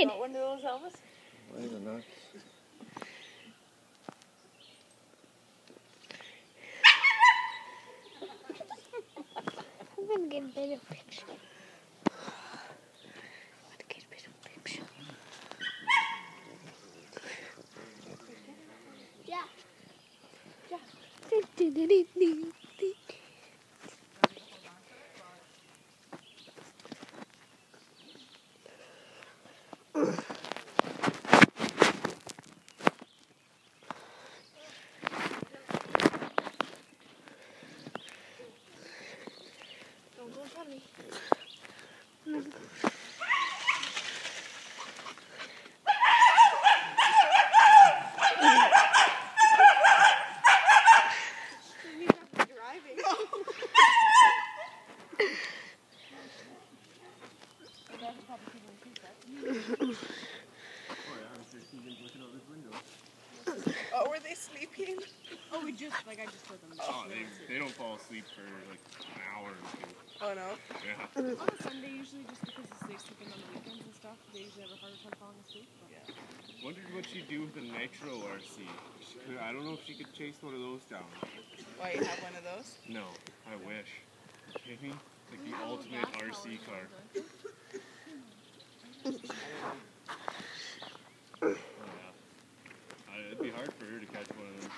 need? Got one of those, Elvis? Why the nuts? I'm gonna get a better picture. Yeah. Don't go tell me. Oh, were they sleeping? Oh, I just told them. Oh, they don't fall asleep for like an hour or two. Oh, no? Yeah. On a Sunday, usually, just because they sleep in on the weekends and stuff, they usually have a harder time falling asleep. But. Yeah. Wondered what she'd do with a nitro RC. I don't know if she could chase one of those down. Why, you have one of those? No, I wish. You kidding me? Like the ultimate RC car. Oh, yeah. It'd be hard for her to catch one of them.